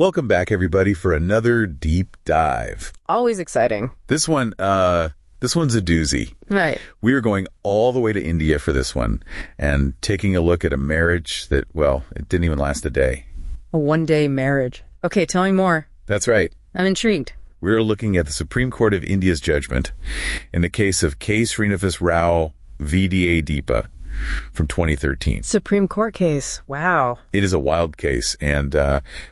Welcome back, everybody, for another deep dive. Always exciting. This one's a doozy. Right. We are going all the way to India for this one and taking a look at a marriage that, well, it didn't even last a day. A one-day marriage. Okay, tell me more. That's right. I'm intrigued. We're looking at the Supreme Court of India's judgment in the case of K. Srinivas Rao v. D.A. Deepa from 2013. Supreme Court case. Wow. It is a wild case, and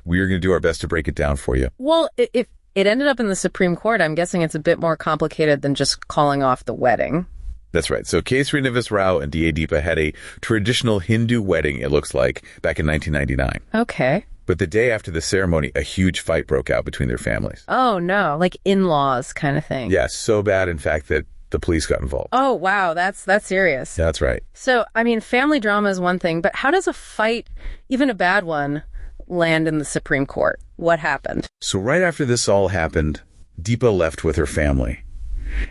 we are going to do our best to break it down for you. Well, if it ended up in the Supreme Court, I'm guessing it's a bit more complicated than just calling off the wedding. That's right. So K. Srinivas Rao and D.A. Deepa had a traditional Hindu wedding, it looks like, back in 1999. Okay. But the day after the ceremony, a huge fight broke out between their families. Oh, no. Like in-laws kind of thing. Yeah, so bad, in fact, that the police got involved. Oh, wow. That's serious. That's right. So, I mean, family drama is one thing, but how does a fight, even a bad one, land in the Supreme Court? What happened? So right after this all happened, Deepa left with her family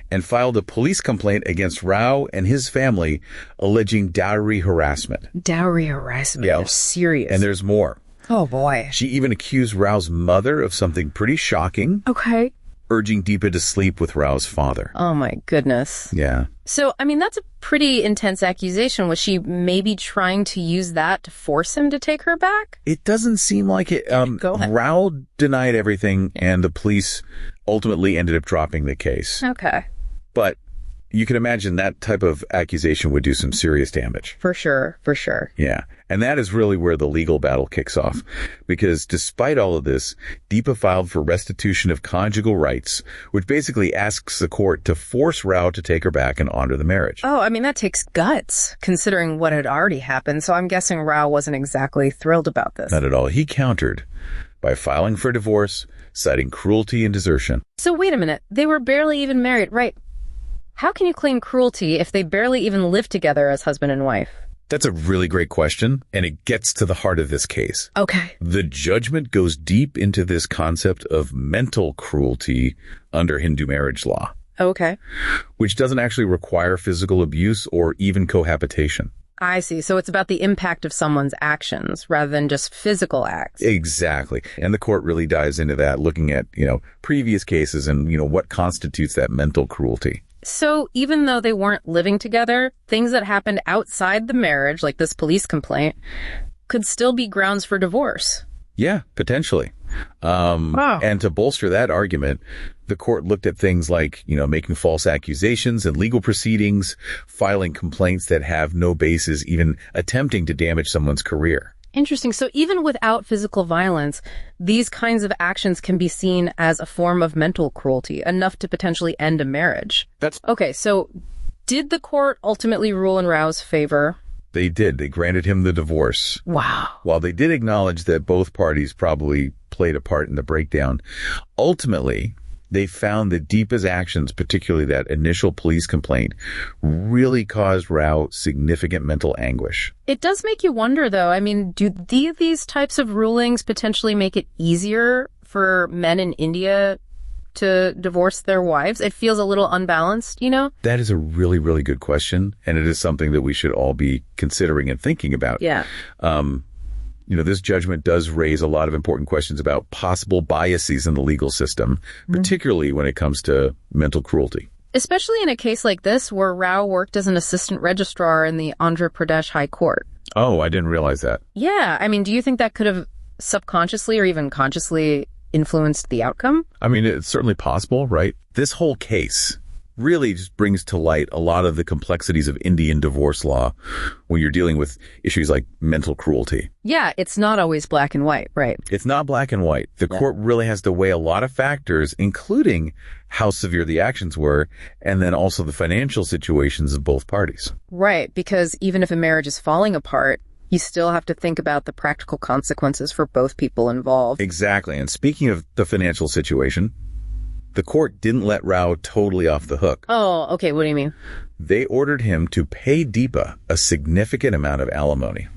and filed a police complaint against Rao and his family alleging dowry harassment. Dowry harassment. Yeah. That's serious. And there's more. Oh, boy. She even accused Rao's mother of something pretty shocking. Okay. Urging Deepa to sleep with Rao's father. Oh, my goodness. Yeah. So, I mean, that's a pretty intense accusation. Was she maybe trying to use that to force him to take her back? It doesn't seem like it. Go ahead. Rao denied everything, and the police ultimately ended up dropping the case. Okay. But you can imagine that type of accusation would do some serious damage. For sure. For sure. Yeah. And that is really where the legal battle kicks off. Because despite all of this, Deepa filed for restitution of conjugal rights, which basically asks the court to force Rao to take her back and honor the marriage. Oh, I mean, that takes guts, considering what had already happened. So I'm guessing Rao wasn't exactly thrilled about this. Not at all. He countered by filing for divorce, citing cruelty and desertion. So wait a minute. They were barely even married, right? How can you claim cruelty if they barely even live together as husband and wife? That's a really great question, and it gets to the heart of this case. Okay. The judgment goes deep into this concept of mental cruelty under Hindu marriage law. Okay. Which doesn't actually require physical abuse or even cohabitation. I see. So it's about the impact of someone's actions rather than just physical acts. Exactly. And the court really dives into that, looking at, previous cases and, what constitutes that mental cruelty. So even though they weren't living together, things that happened outside the marriage, like this police complaint, could still be grounds for divorce. Yeah, potentially. Wow. And to bolster that argument, the court looked at things like, making false accusations and legal proceedings, filing complaints that have no basis, even attempting to damage someone's career. Interesting. So even without physical violence, these kinds of actions can be seen as a form of mental cruelty, enough to potentially end a marriage. Okay, so did the court ultimately rule in Rao's favor? They did. They granted him the divorce. Wow. While they did acknowledge that both parties probably played a part in the breakdown, ultimately, they found that Deepa's actions, particularly that initial police complaint, really caused Rao significant mental anguish. It does make you wonder, though. I mean, do these types of rulings potentially make it easier for men in India to divorce their wives? It feels a little unbalanced, That is a really, really good question, and it is something that we should all be considering and thinking about. Yeah. This judgment does raise a lot of important questions about possible biases in the legal system, particularly when it comes to mental cruelty. Especially in a case like this where Rao worked as an assistant registrar in the Andhra Pradesh High Court. Oh, I didn't realize that. Yeah. I mean, do you think that could have subconsciously or even consciously influenced the outcome? I mean, it's certainly possible, right? This whole case really just brings to light a lot of the complexities of Indian divorce law when you're dealing with issues like mental cruelty. Yeah, it's not always black and white, right? It's not black and white. The court really has to weigh a lot of factors, including how severe the actions were, and then also the financial situations of both parties. Right, because even if a marriage is falling apart, you still have to think about the practical consequences for both people involved. Exactly. And speaking of the financial situation, the court didn't let Rao totally off the hook. Oh, okay. What do you mean? They ordered him to pay Deepa a significant amount of alimony.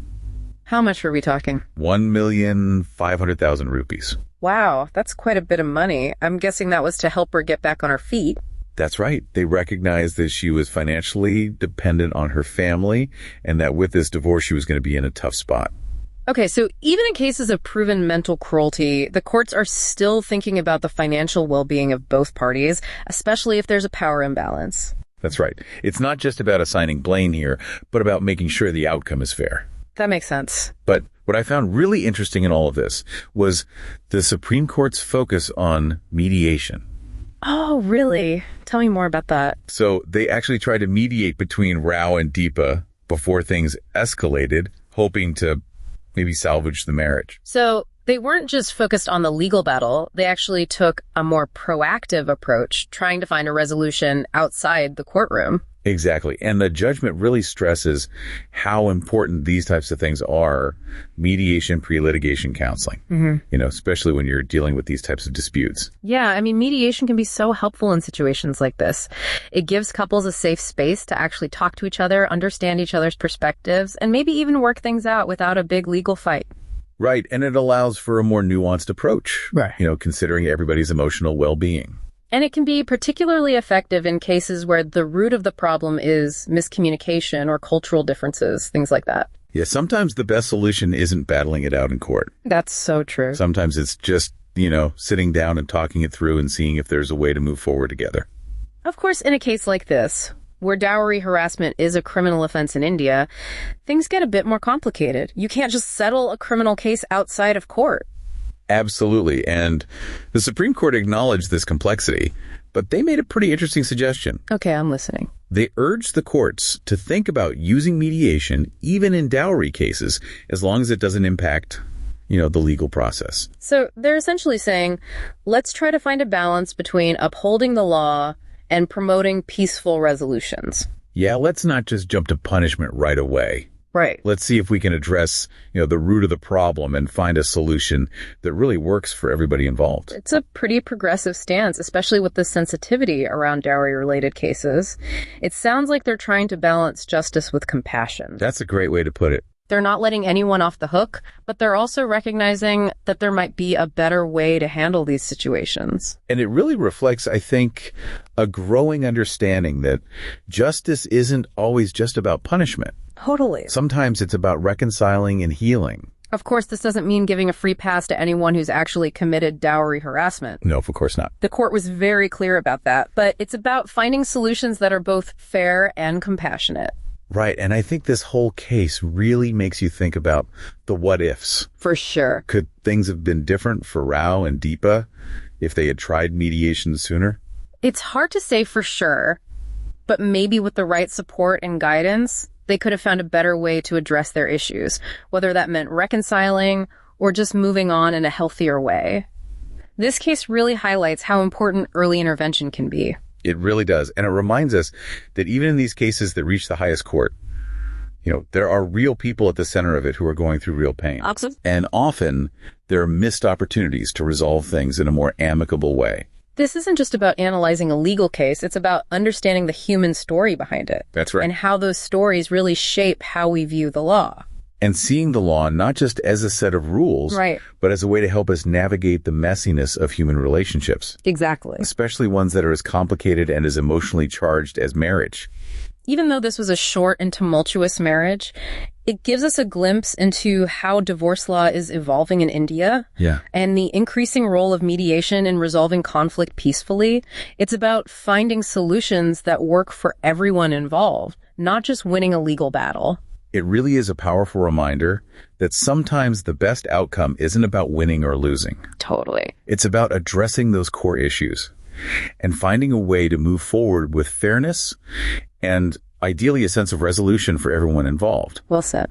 How much are we talking? 1,500,000 rupees. Wow, that's quite a bit of money. I'm guessing that was to help her get back on her feet. That's right. They recognized that she was financially dependent on her family and that with this divorce, she was going to be in a tough spot. Okay, so even in cases of proven mental cruelty, the courts are still thinking about the financial well-being of both parties, especially if there's a power imbalance. That's right. It's not just about assigning blame here, but about making sure the outcome is fair. That makes sense. But what I found really interesting in all of this was the Supreme Court's focus on mediation. Oh, really? Tell me more about that. So they actually tried to mediate between Rao and Deepa before things escalated, hoping to maybe salvage the marriage. So they weren't just focused on the legal battle. They actually took a more proactive approach, trying to find a resolution outside the courtroom. Exactly. And the judgment really stresses how important these types of things are, mediation, pre-litigation counseling, especially when you're dealing with these types of disputes. Yeah, I mean, mediation can be so helpful in situations like this. It gives couples a safe space to actually talk to each other, understand each other's perspectives, and maybe even work things out without a big legal fight. Right. And it allows for a more nuanced approach, right? Considering everybody's emotional well-being. And it can be particularly effective in cases where the root of the problem is miscommunication or cultural differences, things like that. Yeah, sometimes the best solution isn't battling it out in court. That's so true. Sometimes it's just, sitting down and talking it through and seeing if there's a way to move forward together. Of course, in a case like this, where dowry harassment is a criminal offense in India, things get a bit more complicated. You can't just settle a criminal case outside of court. Absolutely. And the Supreme Court acknowledged this complexity, but they made a pretty interesting suggestion. Okay, I'm listening. They urged the courts to think about using mediation even in dowry cases, as long as it doesn't impact, the legal process. So they're essentially saying, let's try to find a balance between upholding the law and promoting peaceful resolutions. Yeah, let's not just jump to punishment right away. Right. Let's see if we can address, the root of the problem and find a solution that really works for everybody involved. It's a pretty progressive stance, especially with the sensitivity around dowry-related cases. It sounds like they're trying to balance justice with compassion. That's a great way to put it. They're not letting anyone off the hook, but they're also recognizing that there might be a better way to handle these situations. And it really reflects, I think, a growing understanding that justice isn't always just about punishment. Totally. Sometimes it's about reconciling and healing. Of course, this doesn't mean giving a free pass to anyone who's actually committed dowry harassment. No, of course not. The court was very clear about that, but it's about finding solutions that are both fair and compassionate. Right, and I think this whole case really makes you think about the what-ifs. For sure. Could things have been different for Rao and Deepa if they had tried mediation sooner? It's hard to say for sure, but maybe with the right support and guidance, they could have found a better way to address their issues, whether that meant reconciling or just moving on in a healthier way. This case really highlights how important early intervention can be. It really does. And it reminds us that even in these cases that reach the highest court, there are real people at the center of it who are going through real pain. Awesome. And often there are missed opportunities to resolve things in a more amicable way. This isn't just about analyzing a legal case. It's about understanding the human story behind it. That's right. And how those stories really shape how we view the law. And seeing the law not just as a set of rules, right, but as a way to help us navigate the messiness of human relationships. Exactly. Especially ones that are as complicated and as emotionally charged as marriage. Even though this was a short and tumultuous marriage, it gives us a glimpse into how divorce law is evolving in India. Yeah. And the increasing role of mediation in resolving conflict peacefully. It's about finding solutions that work for everyone involved, not just winning a legal battle. It really is a powerful reminder that sometimes the best outcome isn't about winning or losing. Totally. It's about addressing those core issues and finding a way to move forward with fairness and ideally a sense of resolution for everyone involved. Well said.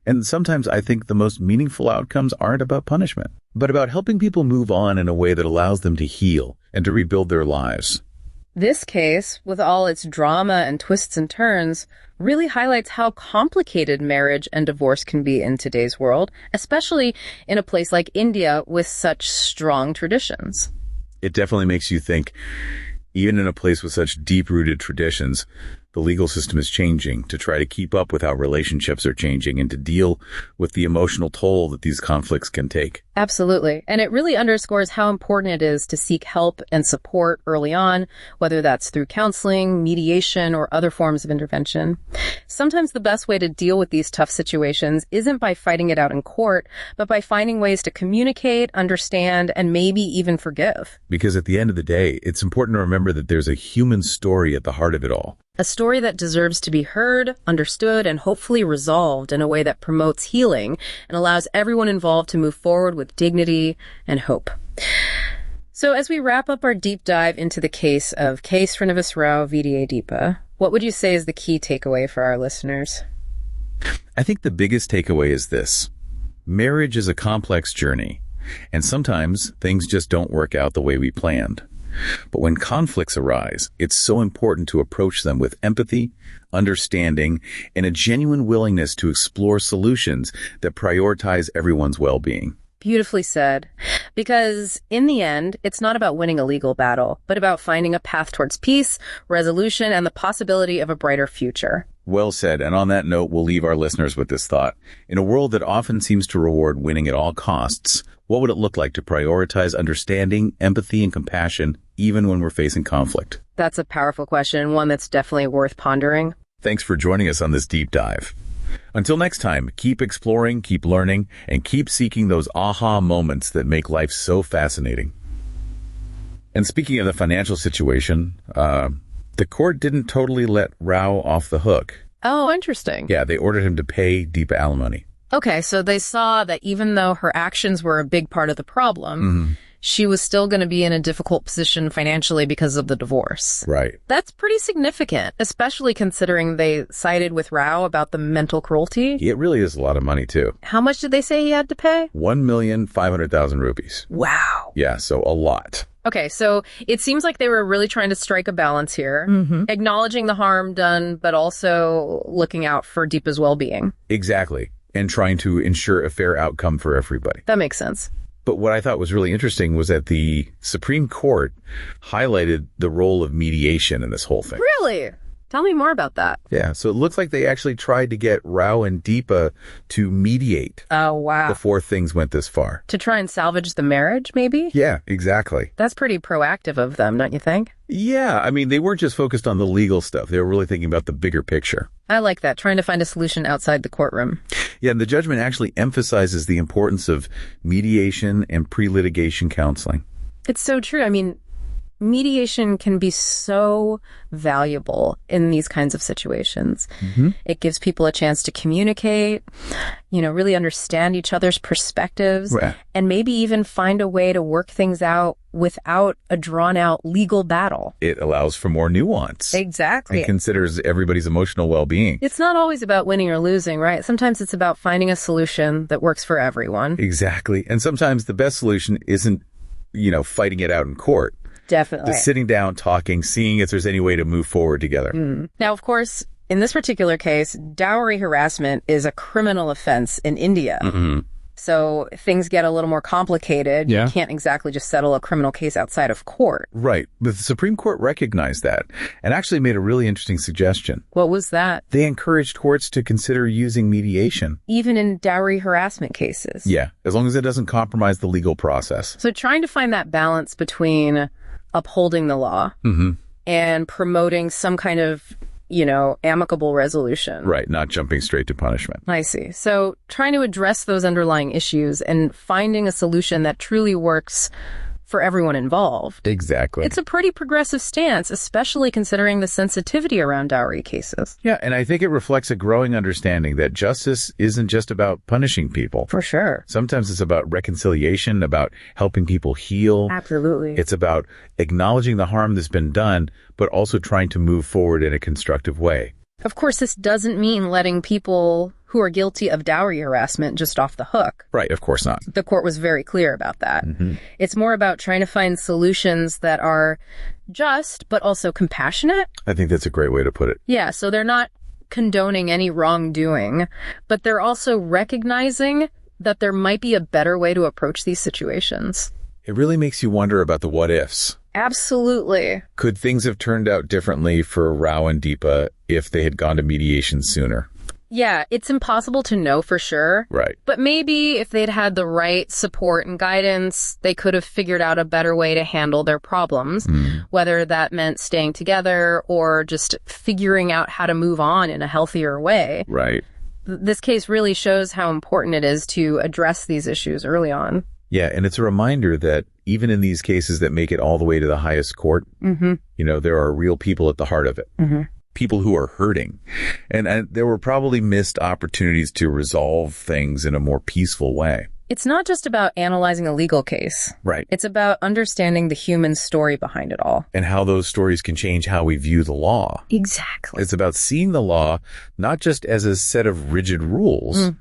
And sometimes I think the most meaningful outcomes aren't about punishment, but about helping people move on in a way that allows them to heal and to rebuild their lives. This case, with all its drama and twists and turns, really highlights how complicated marriage and divorce can be in today's world, especially in a place like India with such strong traditions. It definitely makes you think, even in a place with such deep-rooted traditions, the legal system is changing to try to keep up with how relationships are changing and to deal with the emotional toll that these conflicts can take. Absolutely. And it really underscores how important it is to seek help and support early on, whether that's through counseling, mediation, or other forms of intervention. Sometimes the best way to deal with these tough situations isn't by fighting it out in court, but by finding ways to communicate, understand, and maybe even forgive. Because at the end of the day, it's important to remember that there's a human story at the heart of it all. A story that deserves to be heard, understood, and hopefully resolved in a way that promotes healing and allows everyone involved to move forward with dignity and hope. So as we wrap up our deep dive into the case of K. Srinivas Rao v. Deepa, what would you say is the key takeaway for our listeners? I think the biggest takeaway is this. Marriage is a complex journey, and sometimes things just don't work out the way we planned. But when conflicts arise, it's so important to approach them with empathy, understanding, and a genuine willingness to explore solutions that prioritize everyone's well-being. Beautifully said. Because in the end, it's not about winning a legal battle, but about finding a path towards peace, resolution, and the possibility of a brighter future. Well said. And on that note, we'll leave our listeners with this thought. In a world that often seems to reward winning at all costs, what would it look like to prioritize understanding, empathy, and compassion even when we're facing conflict? That's a powerful question, one that's definitely worth pondering. Thanks for joining us on this deep dive. Until next time, keep exploring, keep learning, and keep seeking those aha moments that make life so fascinating. And speaking of the financial situation, the court didn't totally let Rao off the hook. Oh, interesting. Yeah, they ordered him to pay Deepa alimony. Okay, so they saw that even though her actions were a big part of the problem, she was still going to be in a difficult position financially because of the divorce. Right. That's pretty significant, especially considering they sided with Rao about the mental cruelty. It really is a lot of money, too. How much did they say he had to pay? 1,500,000 rupees. Wow. Yeah, so a lot. Okay, so it seems like they were really trying to strike a balance here, acknowledging the harm done, but also looking out for Deepa's well-being. Exactly. And trying to ensure a fair outcome for everybody. That makes sense. But what I thought was really interesting was that the Supreme Court highlighted the role of mediation in this whole thing. Really? Tell me more about that. Yeah, so it looks like they actually tried to get Rao and Deepa to mediate. Oh, wow. Before things went this far. To try and salvage the marriage, maybe? Yeah, exactly. That's pretty proactive of them, don't you think? Yeah, I mean, they weren't just focused on the legal stuff. They were really thinking about the bigger picture. I like that, trying to find a solution outside the courtroom. Yeah, and the judgment actually emphasizes the importance of mediation and pre-litigation counseling. It's so true. I mean, mediation can be so valuable in these kinds of situations. It gives people a chance to communicate, really understand each other's perspectives, right, and maybe even find a way to work things out without a drawn-out legal battle. It allows for more nuance. Exactly. And considers everybody's emotional well-being. It's not always about winning or losing, right? Sometimes it's about finding a solution that works for everyone. Exactly. And sometimes the best solution isn't, fighting it out in court. Definitely. Just sitting down, talking, seeing if there's any way to move forward together. Now, of course, in this particular case, dowry harassment is a criminal offense in India. So things get a little more complicated. Yeah. You can't exactly just settle a criminal case outside of court. Right. But the Supreme Court recognized that and actually made a really interesting suggestion. What was that? They encouraged courts to consider using mediation. Even in dowry harassment cases. Yeah, as long as it doesn't compromise the legal process. So trying to find that balance between upholding the law and promoting some kind of, amicable resolution. Right, not jumping straight to punishment. I see. So trying to address those underlying issues and finding a solution that truly works for everyone involved. Exactly. It's a pretty progressive stance, especially considering the sensitivity around dowry cases. Yeah, and I think it reflects a growing understanding that justice isn't just about punishing people. For sure. Sometimes it's about reconciliation, about helping people heal. Absolutely. It's about acknowledging the harm that's been done, but also trying to move forward in a constructive way. Of course, this doesn't mean letting people who are guilty of dowry harassment just off the hook. Right, of course not. The court was very clear about that. It's more about trying to find solutions that are just, but also compassionate. I think that's a great way to put it. Yeah, so they're not condoning any wrongdoing, but they're also recognizing that there might be a better way to approach these situations. It really makes you wonder about the what ifs. Absolutely. Could things have turned out differently for Rao and Deepa if they had gone to mediation sooner? Yeah, it's impossible to know for sure. Right. But maybe if they'd had the right support and guidance, they could have figured out a better way to handle their problems, whether that meant staying together or just figuring out how to move on in a healthier way. Right. This case really shows how important it is to address these issues early on. Yeah, and it's a reminder that even in these cases that make it all the way to the highest court, there are real people at the heart of it. People who are hurting. And there were probably missed opportunities to resolve things in a more peaceful way. It's not just about analyzing a legal case. Right. It's about understanding the human story behind it all. And how those stories can change how we view the law. Exactly. It's about seeing the law not just as a set of rigid rules,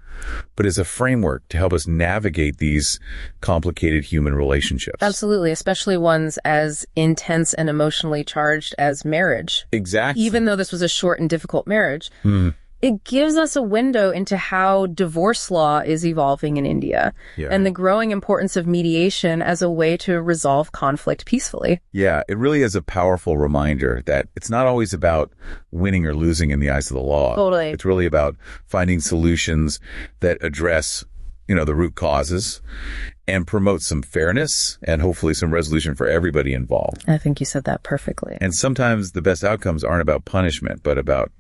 but as a framework to help us navigate these complicated human relationships. Absolutely, especially ones as intense and emotionally charged as marriage. Exactly. Even though this was a short and difficult marriage. It gives us a window into how divorce law is evolving in India and the growing importance of mediation as a way to resolve conflict peacefully. Yeah, it really is a powerful reminder that it's not always about winning or losing in the eyes of the law. Totally. It's really about finding solutions that address, the root causes and promote some fairness and hopefully some resolution for everybody involved. I think you said that perfectly. And sometimes the best outcomes aren't about punishment, but about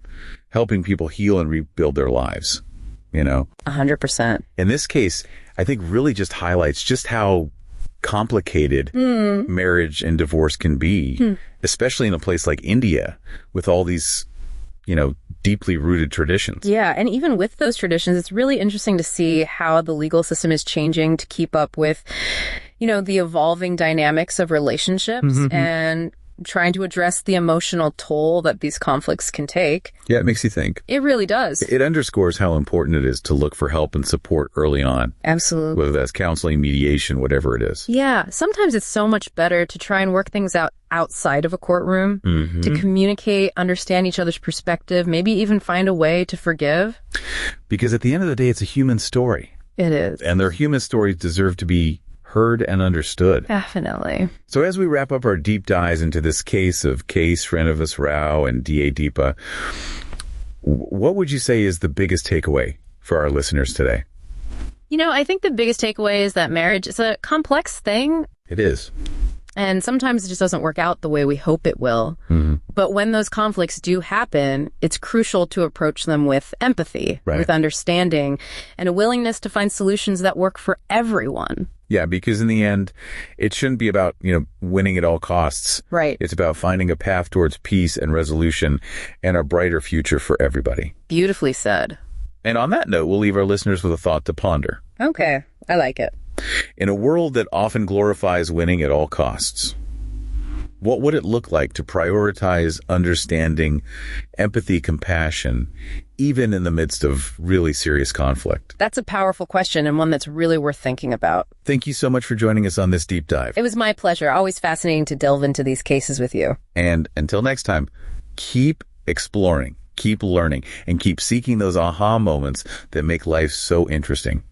helping people heal and rebuild their lives, 100%. In this case, I think really just highlights just how complicated marriage and divorce can be, especially in a place like India with all these, deeply rooted traditions. Yeah, and even with those traditions, it's really interesting to see how the legal system is changing to keep up with, the evolving dynamics of relationships and trying to address the emotional toll that these conflicts can take. Yeah, it makes you think. It really does. It underscores how important it is to look for help and support early on. Absolutely. Whether that's counseling, mediation, whatever it is. Yeah, sometimes it's so much better to try and work things out outside of a courtroom, to communicate, understand each other's perspective, maybe even find a way to forgive. Because at the end of the day, it's a human story. It is. And their human stories deserve to be heard and understood. Definitely. So as we wrap up our deep dives into this case of K. Srinivas Rao and D.A. Deepa, what would you say is the biggest takeaway for our listeners today? I think the biggest takeaway is that marriage is a complex thing. It is. And sometimes it just doesn't work out the way we hope it will. But when those conflicts do happen, it's crucial to approach them with empathy, with understanding, and a willingness to find solutions that work for everyone. Yeah, because in the end, it shouldn't be about, winning at all costs. Right. It's about finding a path towards peace and resolution and a brighter future for everybody. Beautifully said. And on that note, we'll leave our listeners with a thought to ponder. Okay, I like it. In a world that often glorifies winning at all costs, what would it look like to prioritize understanding, empathy, compassion, even in the midst of really serious conflict? That's a powerful question and one that's really worth thinking about. Thank you so much for joining us on this deep dive. It was my pleasure. Always fascinating to delve into these cases with you. And until next time, keep exploring, keep learning, and keep seeking those aha moments that make life so interesting.